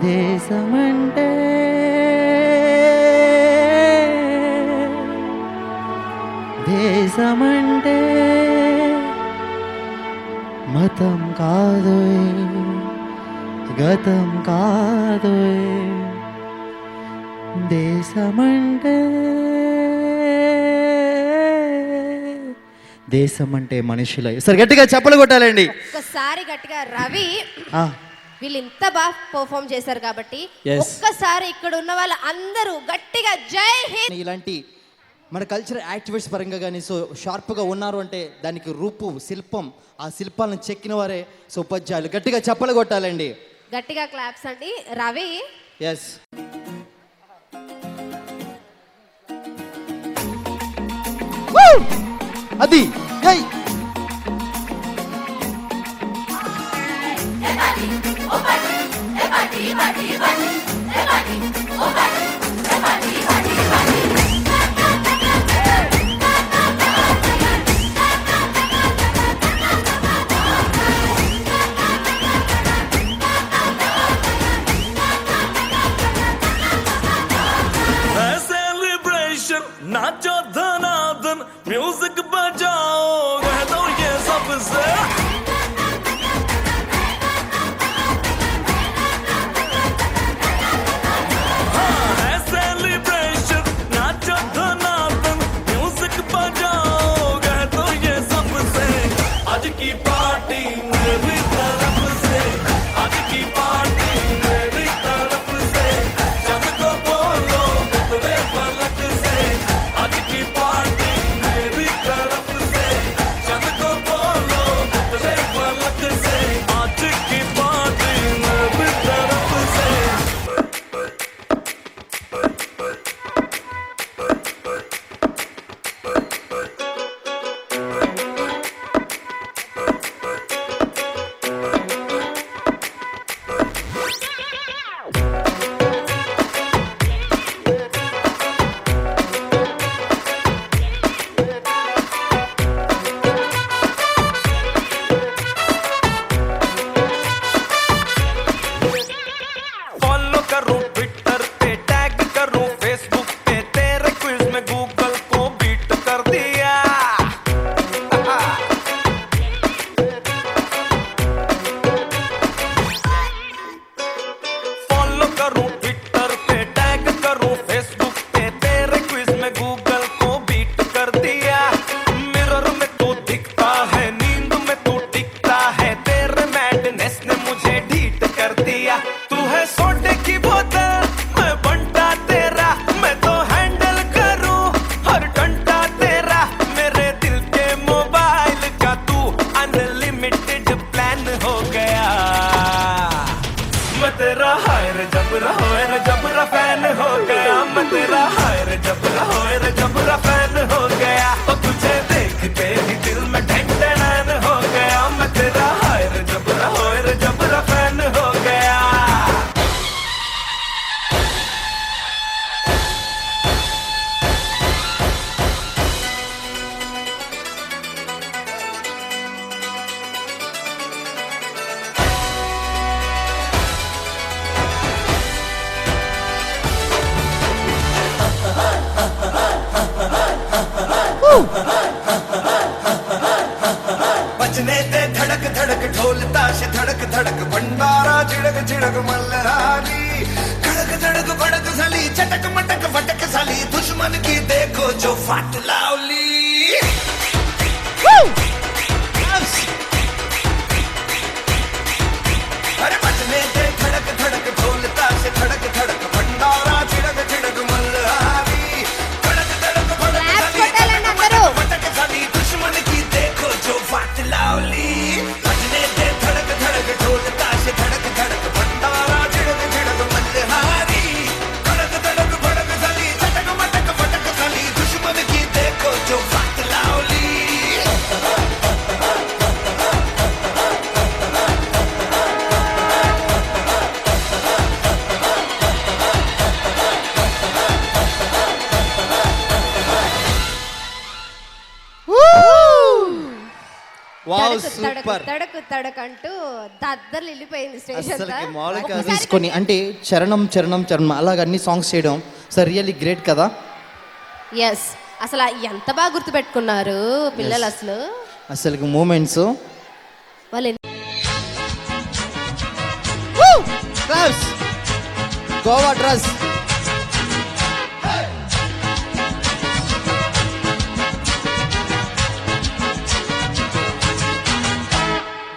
దేశమంటే దేశమంటే మతం కాదోయ్ గతం కాదోయ్ దేశమంటే దేశమంటే మనుషులే. సరే గట్టిగా చెప్పలు కొట్టాలండి ఒక్కసారి గట్టిగా. రవి వీళ్ళు ఇంత బాగా పర్ఫామ్ చేశారు కాబట్టి ఒక్కసారి ఇక్కడ ఉన్న వాళ్ళ అందరూ గట్టిగా జై హింద్. ఇలాంటి మన కల్చరల్ యాక్టివిటీస్ పరంగా కానీ సో షార్ప్గా ఉన్నారు అంటే దానికి రూపు శిల్పం, ఆ శిల్పాలను చెక్కిన వారే సో ఉపాధ్యాయులు. గట్టిగా చెప్పలు కొట్టాలండి. గట్టిగా క్లాప్స్ అండి. రవి ఎస్ అది नाचो धनाधन म्यूजिक बजाओ कह दो ये सबसे है सेलिब्रेशन नाचो धनाधन म्यूजिक बजाओ कह दो ये सबसे आज की पार्टी मेरी तरफ से आज की पार्टी मेरी तरफ से जब को बोलो तेरे पलक से आज की पार्टी मेरी तरफ से जब को बोलो तेरे पलक से आज की पार्टी मेरी तरफ से फॉलो करूं ट्विटर पे टैग करूं फेसबुक पे तेरे क्विज में गूगल को बीट कर दिया फॉलो करूं ट्विटर पे टैग करूं फेसबुक पे तेरे क्विज में गूगल को बीट कर दिया मिरर में तू दिखता है नींद में तू टिकता है तेरे मैडनेस ने मुझे ढीठ कर दिया तू है सोडे की बोतल मैं बंटा तेरा मैं तो हैंडल करूं हर घंटा तेरा मेरे दिल के मोबाइल का तू अनलिमिटेड प्लान हो गया मैं तेरा हायर जबरा फैन हो गया मैं तेरा हायर जबरा फैन हो गया और तुझे देखते ही दिल में ढंढन हो गया मैं तेरा हायर जबरा फैन हो गया बजने दे धड़क धड़क ढोल ताश धड़क धड़क भंडारा झिड़क झिड़क मल्हारी खड़क धड़क भड़क साली चटक मटक फटक साली दुश्मन की देखो जो फाट लावली अरे बजने दे धड़क धड़क ढोल ताश धड़क धड़क भंडारा झिड़क झिड़क मल्हारी खड़क धड़क भड़क साली फटक साली दुश्मन की देखो जो फाट लावली बजने दे धड़क धड़क ढोल ताश धड़क धड़क भंडारा झिड़क झिड़क मल्हारी खड़क धड़क भड़क साली चटक मटक फटक साली दुश्मन की देखो जो వావ్ తడకు తడకు సూపర్. తడకు తడకు అంటూ దద్దలు వెళ్ళిపోయింది స్టేజ్ అసలుకి అంతా. మామూలుగా ఒకసారి తీసుకొని అంటే చరణం చరణం చరణం అలాగ అన్ని సాంగ్స్ చేయడం సో రియల్లీ గ్రేట్ కదా. ఎస్ అసలు ఎంత బాగా గుర్తుపెట్టుకున్నారు పిల్లలు అసలు. అసలుకి మూమెంట్స్ వాళ్ళు claps Goa dress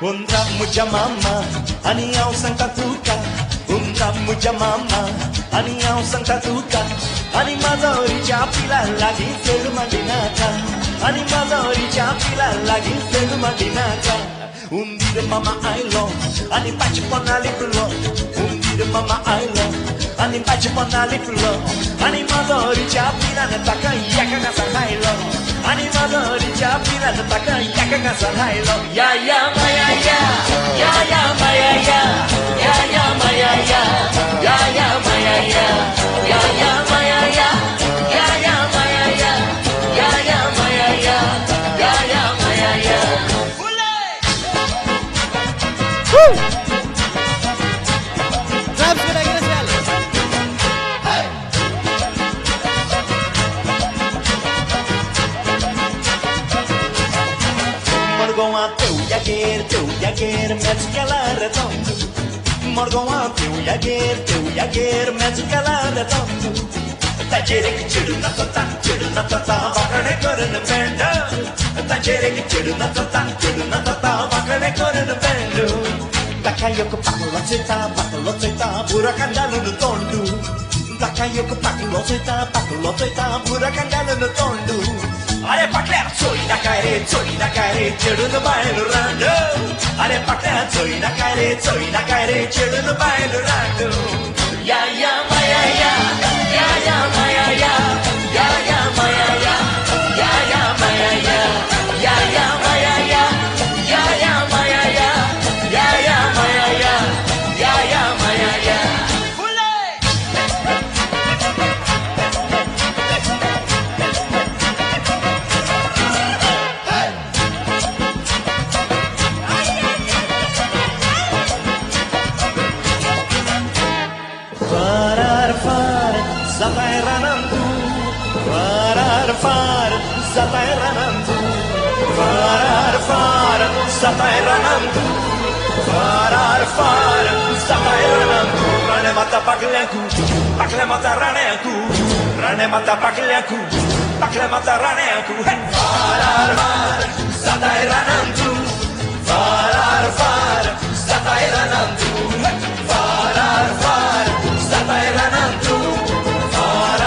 Unrammu jamama, aniyaw sang tatuka. Unrammu jamama, aniyaw sang tatuka. Ani mazori chapila lagi selu mandinaka. Ani mazori chapila lagi selu mandinaka. Undire mama I love, ani pachi pona liplo. Undire mama I love, ani pachi pona liplo. Ani mazori chapila na taka yaka ga sahailo. Ani mazori chapila na taka yaka ga sahailo. Ya ya maya ya, ya ya maya ya, ya ya maya ya, ya ya maya ya, ya ya maya ya, ya ya maya ya, ya ya maya ya, ya ya maya ya. Claps కూడా ఎగరేసేయాలి. Morgon a teu yaguer, mete que ela redondo. Morgon a teu yaguer, mete que ela redondo. Ta jere que chiru na tata, vakane korun bendo. Ta jere que chiru na tata, vakane korun bendo. Takayoko paklo ceta, burakan dalu no tondu. Takayoko paklo ceta, burakan dalu no tondu. Are pakla choi na kare, chedu no bailu randu. Are pakla choi na kare, chedu no bailu randu. Ya ya maya ya, ya ya maya ya, ya ya maya ya, ya ya maya ya, ya ya maya ya, ya ya maya ya, ya ya maya ya, ya ya maya ya. Far, zatai ranandu. Far, zatai ranandu. Far, zatai ranandu. Far, zatai ranandu. Rane mata pakleku, pakle mata raneku. Rane mata pakleku, pakle mata raneku. Far, zatai ranandu. Far, zatai ranandu. Far, zatai ranandu. Far,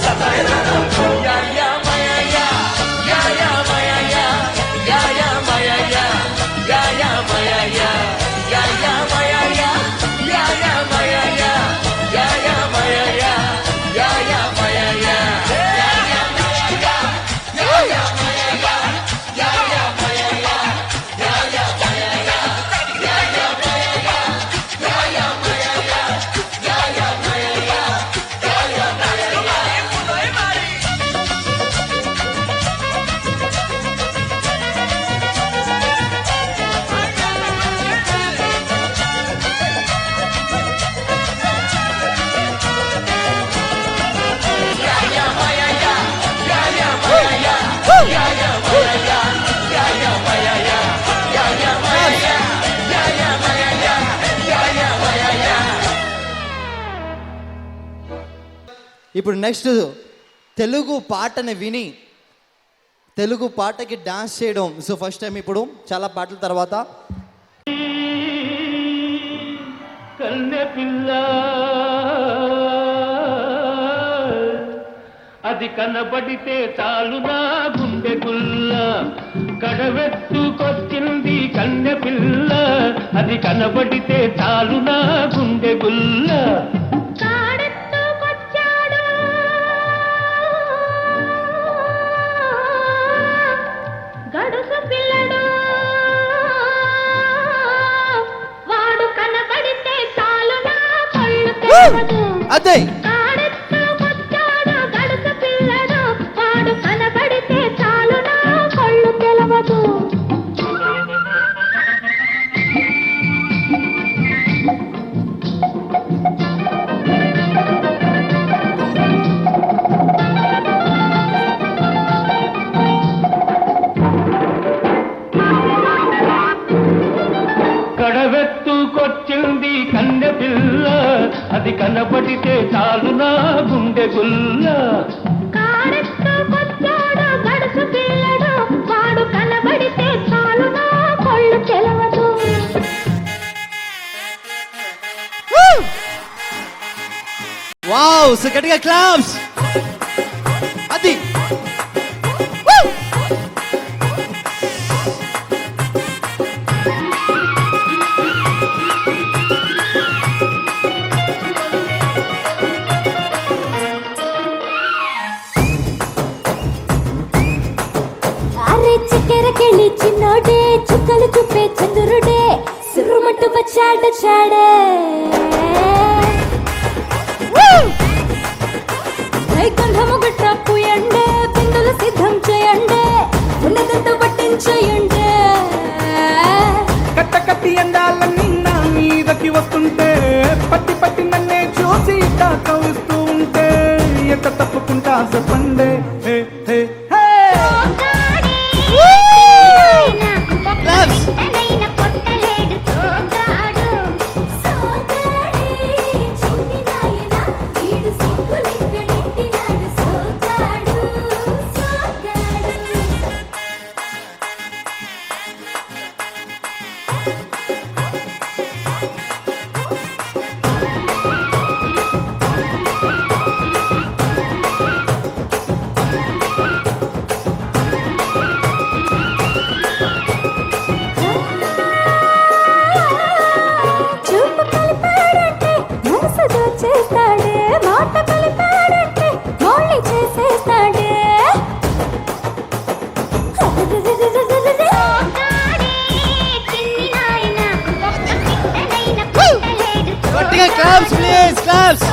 zatai ranandu. Ya ya maya ya, ya ya maya ya, ya ya maya ya, ya ya maya ya, ya ya maya ya, ya ya maya ya, ya ya maya ya, ya ya maya ya, ya ya maya ya, ya ya maya ya, ya ya maya ya, ya ya maya ya, ya ya maya ya, ya ya maya ya, ya ya maya ya, ya ya maya ya. ఇప్పుడు next Telugu పాటని విని తెలుగు పాటకి dance చేయడం so first time ఇప్పుడు చాలా పాటల తర్వాత కన్నె పిల్ల అది కనబడితే చాలు నా గుండె గుల్ల కడవెత్తుకొచ్చింది కన్నె పిల్ల అది కనబడితే చాలు నా గుండె గుల్ల గడుసు పిల్లడు వాడు కనబడితే చాలు నా కళ్ళు తెరవదు. అదే కాడెత్తుకొచ్చాడు గడుసు పిల్లడు వాడు కనబడితే చాలు నా కళ్ళు తెలవదు. పిల్ల అది కనబడితే చాలు నా గుండె గుల్ల కారెత్తుకొచ్చాడు గడుసు పిల్లడు వాడు కనబడితే చాలు నా కళ్ళు తెలవదు వావ్, సో గట్టిగా క్లాప్స్. అది అరే చక్కెరకెళ్ళి చిన్నోడే చుక్కలు చూపే చంద్రుడే సిరుమట్టు వచ్చాడు చాడే గంధము గట్ట పూయండే బిందులు సిద్ధం చేయండే ఉన్నదంతా పట్టించేయండే కట్ట కట్టి ఎండాలన్నీ నా మీదకి వస్తుంటే పట్టి పట్టి నన్నే చూసి కవిస్తూ ఉంటే ఎంత తప్పుకుంటా చెప్పండే హే హే హే క్లాప్స్. చూపు కలిపాడంటే మనసు దోచేస్తాడే మాట కలిపాడంటే మౌళి చేసేస్తాడే గట్టిగా క్లాప్స్ ప్లీజ్, క్లాప్స్.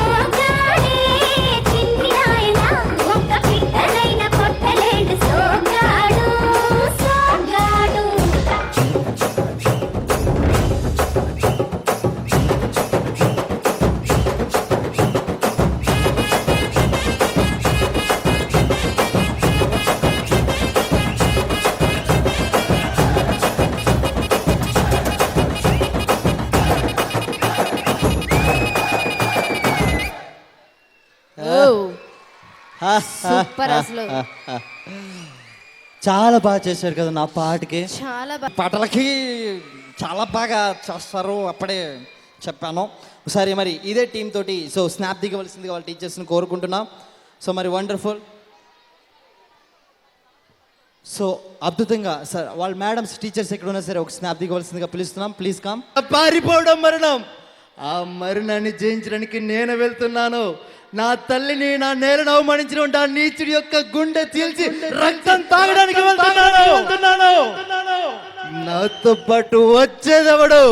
సూపర్ అసలు చాలా బాగా చేశారు కదా నా పాటకి. చాలా బాగా పాటలకి చాలా బాగా చేస్తారు, అప్పుడే చెప్పాను. ఒకసారి మరి ఇదే టీం తోటి సో స్నాప్ దిగవలసిందిగా వాళ్ళ టీచర్స్ని కోరుకుంటున్నాం. సో మరి వండర్ఫుల్. సో అద్భుతంగా సార్ వాళ్ళ మేడమ్స్ టీచర్స్ ఎక్కడ ఉన్నా సరే ఒక స్నాప్ దిగవలసిందిగా పిలుస్తున్నాం. Please come. పారిపోవడం మరణం, ఆ మరణాన్ని జయించడానికి నేను వెళ్తున్నాను. నా తల్లిని నా నేలను అవమానించిన ఆ నీచుడి యొక్క గుండె చీల్చి రక్తం తాగడానికి వెళ్తున్నాను. నాతో పాటు వచ్చేదెవడు?